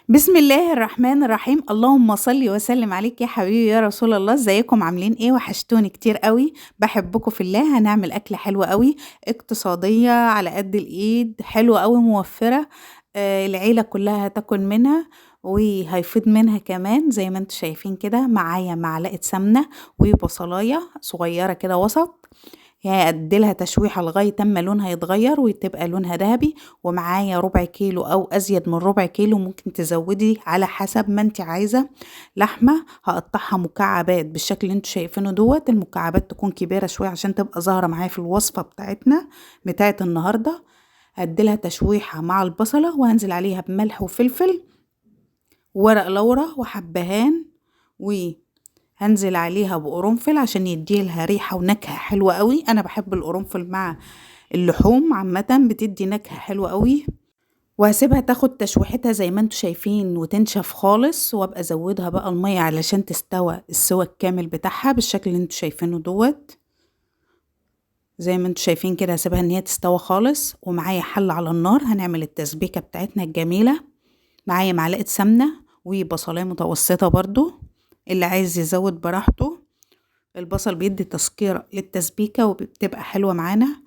بسم الله الرحمن الرحيم. اللهم صل وسلم عليك يا حبيبي يا رسول الله. ازيكم عاملين ايه؟ وحشتوني كتير قوي. بحبكم في الله. هنعمل اكله حلوه قوي، اقتصاديه على قد الايد، حلوه قوي، موفره. العيله كلها هتاكل منها وهيفيض منها كمان. زي ما انتم شايفين كده، معايا معلقه سمنه وبصلايه صغيره كده وسط، يعني اديلها تشويحه لغايه اما لونها يتغير وتبقى لونها ذهبي. ومعايا ربع كيلو او ازيد من ربع كيلو، ممكن تزودي على حسب ما انت عايزه. لحمه هقطعها مكعبات بالشكل اللي انتوا شايفينه دوت. المكعبات تكون كبيره شويه عشان تبقى ظاهره معايا في الوصفه بتاعتنا بتاعت النهارده. هديلها تشويحه مع البصله، وهنزل عليها بملح وفلفل، ورق لورا وحبهان، هنزل عليها بقرنفل عشان يديلها ريحة ونكهة حلوة قوي. انا بحب القرنفل مع اللحوم عامة، بتدي نكهة حلوة قوي. وهسيبها تاخد تشويحتها زي ما انتوا شايفين وتنشف خالص، وابقى ازودها بقى المية علشان تستوى السوى الكامل بتاعها بالشكل اللي انتوا شايفينه دوت. زي ما انتوا شايفين كده هسيبها ان هي تستوى خالص. ومعايا حل على النار هنعمل التسبيكة بتاعتنا الجميلة. معايا معلقة سمنة وبصلاية متوسطة برضو، اللي عايز يزود براحته. البصل بيدي تسكيرة للتسبيكة وبتبقى حلوة معانا.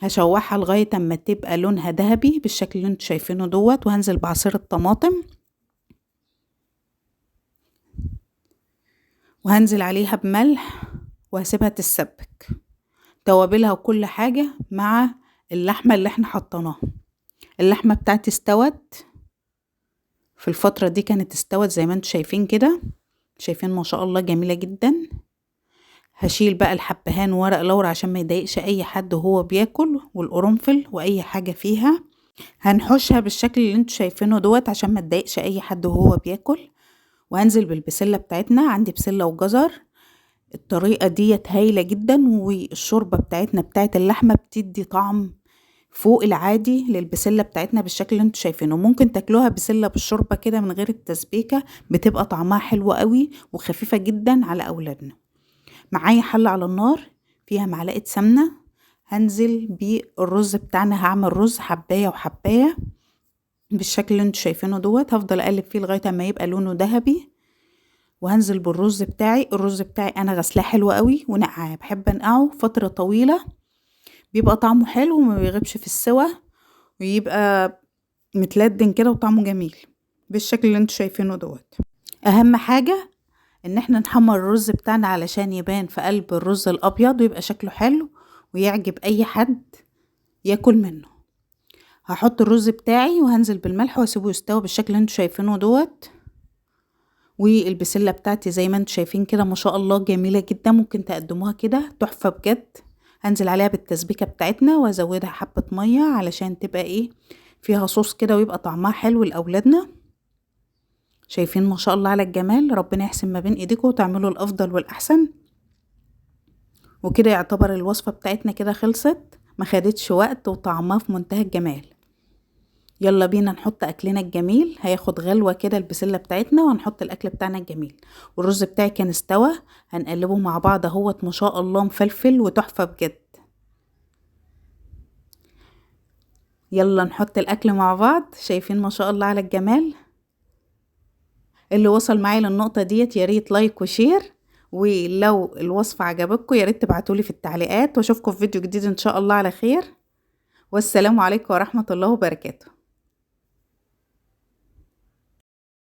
هشوحها لغاية اما تبقى لونها ذهبي بالشكل اللي انتوا شايفينه دوت. وهنزل بعصير الطماطم، وهنزل عليها بملح، وهسيبها تتسبك. توابلها وكل حاجة مع اللحمة اللي احنا حطيناها. اللحمة بتاعتي استوت في الفترة دي، كانت استوت زي ما انتوا شايفين كده. شايفين ما شاء الله جميلة جدا. هشيل بقى الحبهان وورق لورا عشان ما يضايقش اي حد وهو بياكل، والقرنفل واي حاجة فيها. هنحشها بالشكل اللي انتوا شايفينه دوت عشان ما تضايقش اي حد وهو بياكل. وهنزل بالبسلة بتاعتنا، عندي بسلة وجزر. الطريقة ديت هايلة جدا. والشوربة بتاعتنا بتاعت اللحمة بتدي طعم فوق العادي للبسلة بتاعتنا بالشكل اللي انتوا شايفينه. ممكن تاكلوها بسلة بالشوربة كده من غير التسبيكة، بتبقى طعمها حلو قوي وخفيفة جدا على اولادنا. معايا حلة على النار فيها معلقة سمنة. هنزل بالرز بتاعنا، هعمل رز حباية وحباية بالشكل اللي انتوا شايفينه دوت. هفضل اقلب فيه لغاية ما يبقى لونه ذهبي. وهنزل بالرز بتاعي. الرز بتاعي انا غسلاه حلو قوي ونقعاه، بحب انقعه فترة طويلة، بيبقى طعمه حلو وما بيغيبش في السوى، ويبقى متلدن كده وطعمه جميل بالشكل اللي انتوا شايفينه دوت. اهم حاجة ان احنا نحمر الرز بتاعنا علشان يبان في قلب الرز الابيض ويبقى شكله حلو ويعجب اي حد ياكل منه. هحط الرز بتاعي وهنزل بالملح واسيبه يستوي بالشكل اللي انتوا شايفينه دوت. والبسلة بتاعتي زي ما انتوا شايفين كده ما شاء الله جميلة جدا، ممكن تقدموها كده تحفة بجد. هنزل عليها بالتسبيكة بتاعتنا وازودها حبة مية علشان تبقى ايه، فيها صوص كده ويبقى طعمها حلو لاولادنا. شايفين ما شاء الله على الجمال. ربنا يحسن ما بين ايديكم وتعملوا الافضل والاحسن. وكده يعتبر الوصفة بتاعتنا كده خلصت، ما خدتش وقت وطعمها في منتهى الجمال. يلا بينا نحط اكلنا الجميل. هياخد غلوة كده البسلة بتاعتنا وهنحط الاكل بتاعنا الجميل. والرز بتاعي كان استوى، هنقلبه مع بعض اهوت. ما شاء الله مفلفل وتحفة بجد. يلا نحط الاكل مع بعض. شايفين ما شاء الله على الجمال. اللي وصل معايا للنقطة ديت ياريت لايك وشير. ولو الوصفة عجبتكم ياريت تبعتولي في التعليقات. واشوفكم في فيديو جديد ان شاء الله على خير. والسلام عليكم ورحمة الله وبركاته.